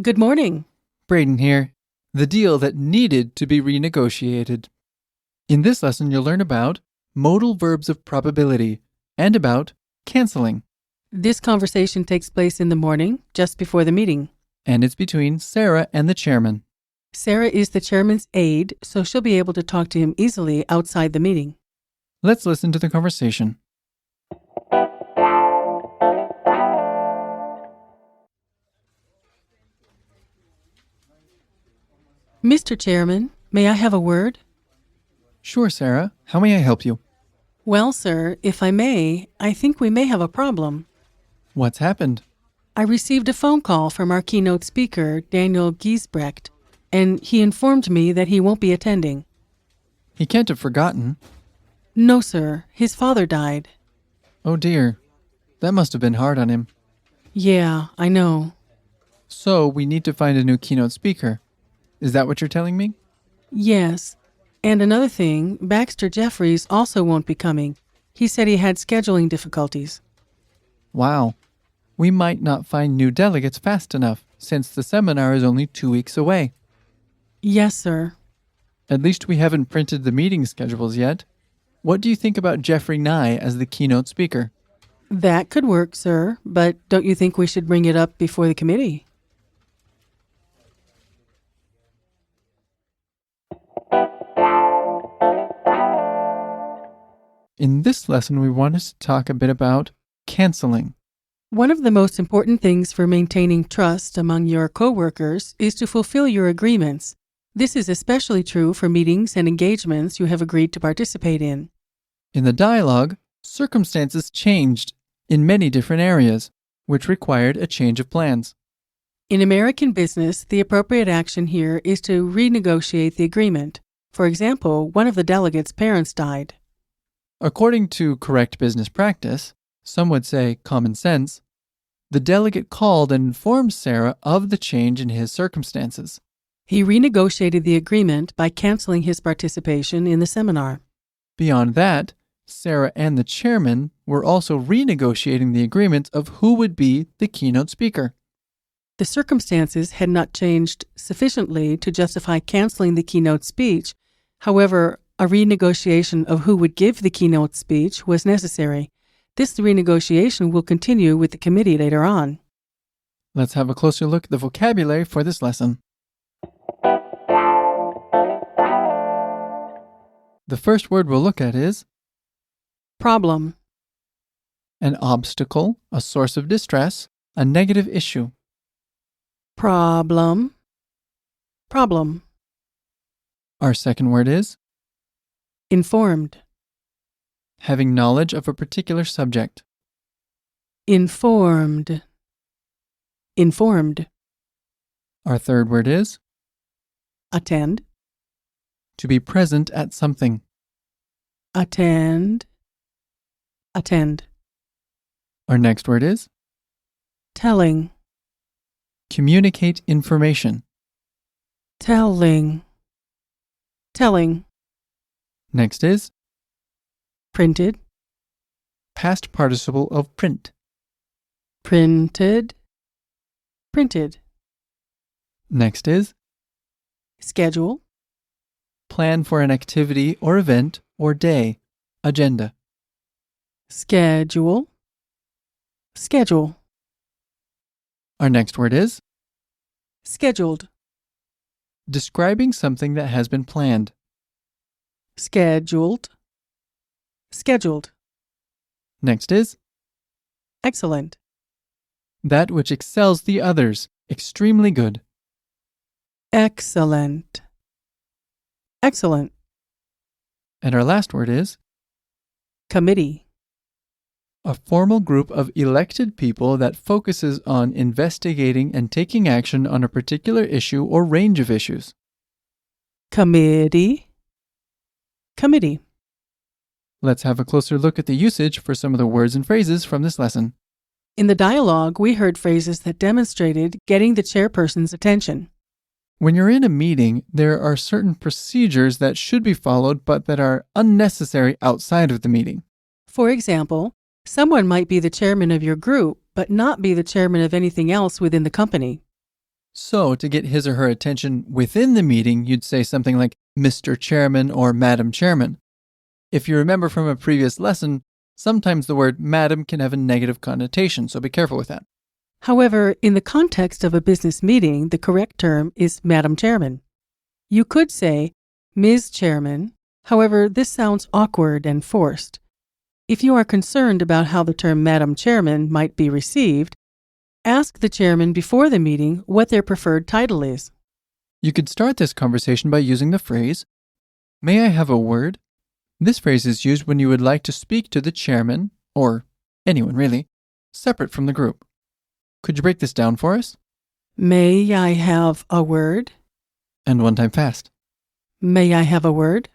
Good morning. Braden here. The deal that needed to be renegotiated. In this lesson, you'll learn about modal verbs of probability and about canceling. This conversation takes place in the morning, just before the meeting. And it's between Sarah and the chairman. Sarah is the chairman's aide, so she'll be able to talk to him easily outside the meeting. Let's listen to the conversation. Mr. Chairman, may I have a word? Sure, Sarah. How may I help you? Well, sir, if I may, I think we may have a problem. What's happened? I received a phone call from our keynote speaker, Daniel Giesbrecht, and he informed me that he won't be attending. He can't have forgotten. No, sir. His father died. Oh dear. That must have been hard on him. Yeah, I know. So we need to find a new keynote speaker. Is that what you're telling me? Yes. And another thing, Baxter Jeffries also won't be coming. He said he had scheduling difficulties. Wow. We might not find new delegates fast enough, since the seminar is only 2 weeks away. Yes, sir. At least we haven't printed the meeting schedules yet. What do you think about Jeffrey Nye as the keynote speaker? That could work, sir, but don't you think we should bring it up before the committee? In this lesson, we wanted to talk a bit about canceling. One of the most important things for maintaining trust among your coworkers is to fulfill your agreements. This is especially true for meetings and engagements you have agreed to participate in. In the dialogue, circumstances changed in many different areas, which required a change of plans. In American business, the appropriate action here is to renegotiate the agreement. For example, one of the delegates' parents died. According to correct business practice, some would say common sense, the delegate called and informed Sarah of the change in his circumstances. He renegotiated the agreement by canceling his participation in the seminar. Beyond that, Sarah and the chairman were also renegotiating the agreement of who would be the keynote speaker. The circumstances had not changed sufficiently to justify canceling the keynote speech. However, a renegotiation of who would give the keynote speech was necessary. This renegotiation will continue with the committee later on. Let's have a closer look at the vocabulary for this lesson. The first word we'll look at is Problem. an obstacle, a source of distress, a negative issue. Problem. Problem. Our second word is Informed. having knowledge of a particular subject. Informed. Informed. Our third word is Attend. to be present at something. Attend. Attend. Our next word is Telling. communicate information. Telling. Telling. Next is Printed. past participle of print. Printed. Printed. Next is Schedule. plan for an activity or event or day. Agenda. Schedule. Schedule. Our next word is Scheduled. describing something that has been planned. Scheduled. Scheduled. Next is Excellent. that which excels the others. Extremely good. Excellent. Excellent. And our last word is Committee. a formal group of elected people that focuses on investigating and taking action on a particular issue or range of issues. Committee. Committee. Let's have a closer look at the usage for some of the words and phrases from this lesson. In the dialogue, we heard phrases that demonstrated getting the chairperson's attention. When you're in a meeting, there are certain procedures that should be followed but that are unnecessary outside of the meeting. For example, someone might be the chairman of your group, but not be the chairman of anything else within the company. So to get his or her attention within the meeting, you'd say something like Mr. Chairman or Madam Chairman. If you remember from a previous lesson, sometimes the word madam can have a negative connotation, so be careful with that. However, in the context of a business meeting, the correct term is Madam Chairman. You could say Ms. Chairman. However, this sounds awkward and forced. If you are concerned about how the term Madam Chairman might be received, ask the chairman before the meeting what their preferred title is. You could start this conversation by using the phrase, "May I have a word?" This phrase is used when you would like to speak to the chairman, or anyone really, separate from the group. Could you break this down for us? May I have a word? And one time fast. May I have a word?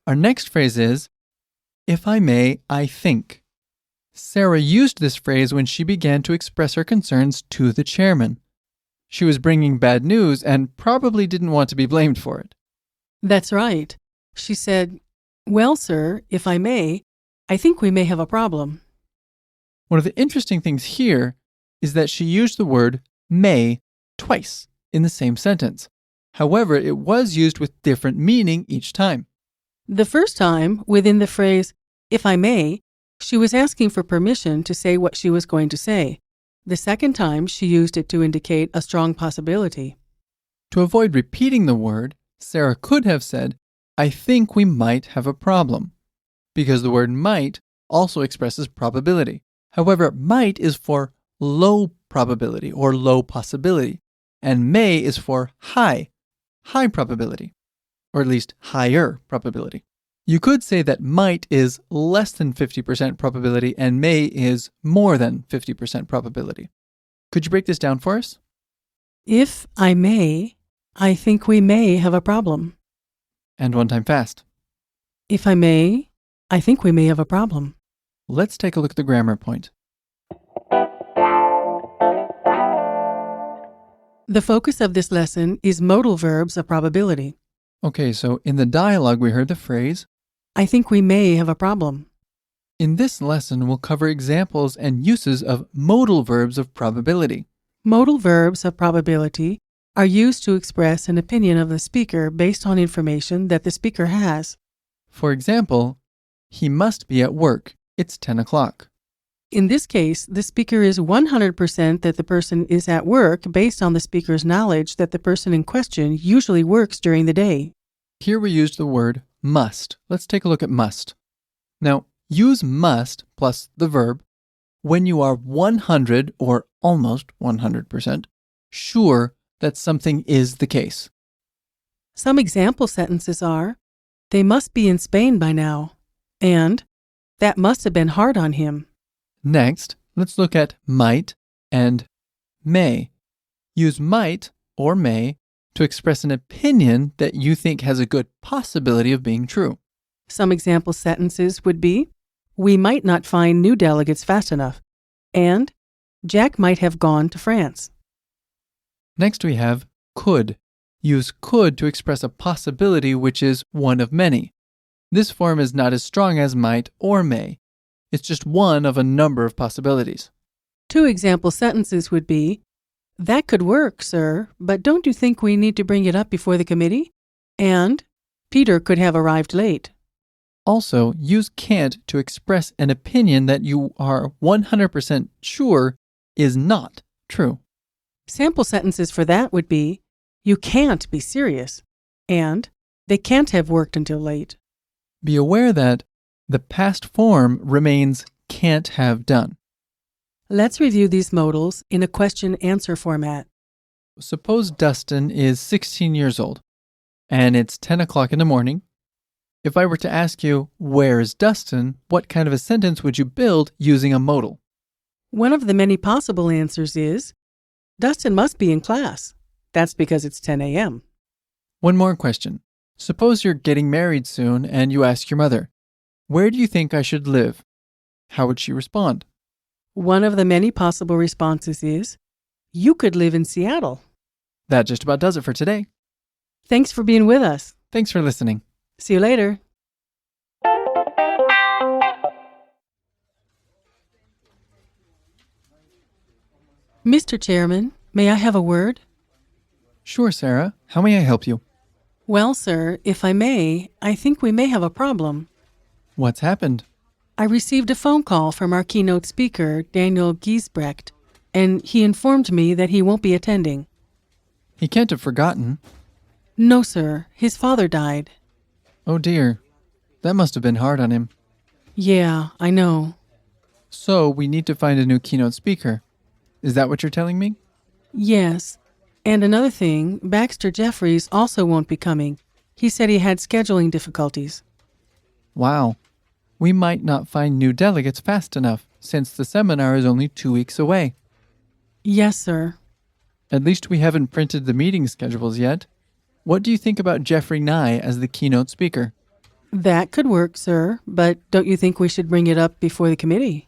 Our next phrase is, "If I may, I think." Sarah used this phrase when she began to express her concerns to the chairman. She was bringing bad news and probably didn't want to be blamed for it. That's right. She said, "Well, sir, if I may, I think we may have a problem." One of the interesting things here is that she used the word may twice in the same sentence. However, it was used with different meaning each time. The first time, within the phrase, "if I may," she was asking for permission to say what she was going to say. The second time, she used it to indicate a strong possibility. To avoid repeating the word, Sarah could have said, "I think we might have a problem," because the word might also expresses probability. However, might is for low probability or low possibility, and may is for high probability, or at least higher probability. You could say that might is less than 50% probability and may is more than 50% probability. Could you break this down for us? If I may, I think we may have a problem. And one time fast. If I may, I think we may have a problem. Let's take a look at the grammar point. The focus of this lesson is modal verbs of probability. Okay, so in the dialogue we heard the phrase, I think we may have a problem. in this lesson we'll cover examples and uses of modal verbs of probability. Modal verbs of probability are used to express an opinion of the speaker based on information that the speaker has. For example, he must be at work. It's 10 o'clock. In this case, the speaker is 100% that the person is at work based on the speaker's knowledge that the person in question usually works during the day. Here we used the word must. Let's take a look at must. Now, use must plus the verb when you are 100 or almost 100% sure that something is the case. Some example sentences are, "They must be in Spain by now," and "That must have been hard on him." Next, let's look at might and may. Use might or may to express an opinion that you think has a good possibility of being true. Some example sentences would be, "We might not find new delegates fast enough," and "Jack might have gone to France." Next we have could. Use could to express a possibility which is one of many. This form is not as strong as might or may. It's just one of a number of possibilities. Two example sentences would be, "That could work, sir, but don't you think we need to bring it up before the committee?" And "Peter could have arrived late." Also, use can't to express an opinion that you are 100% sure is not true. Sample sentences for that would be, "You can't be serious," and "They can't have worked until late." Be aware that the past form remains can't have done. Let's review these modals in a question-answer format. Suppose Dustin is 16 years old, and it's 10 o'clock in the morning. If I were to ask you, where's Dustin, what kind of a sentence would you build using a modal? One of the many possible answers is, "Dustin must be in class. That's because it's 10 a.m. One more question. Suppose you're getting married soon and you ask your mother, where do you think I should live? How would she respond? One of the many possible responses is, "You could live in Seattle." That just about does it for today. Thanks for being with us. Thanks for listening. See you later. Mr. Chairman, may I have a word? Sure, Sarah. How may I help you? Well, sir, if I may, I think we may have a problem. What's happened? I received a phone call from our keynote speaker, Daniel Giesbrecht, and he informed me that he won't be attending. He can't have forgotten. No, sir. His father died. Oh dear. That must have been hard on him. Yeah, I know. So we need to find a new keynote speaker. Is that what you're telling me? Yes. And another thing, Baxter Jeffries also won't be coming. He said he had scheduling difficulties. Wow. We might not find new delegates fast enough, since the seminar is only 2 weeks away. Yes, sir. At least we haven't printed the meeting schedules yet. What do you think about Jeffrey Nye as the keynote speaker? That could work, sir, but don't you think we should bring it up before the committee?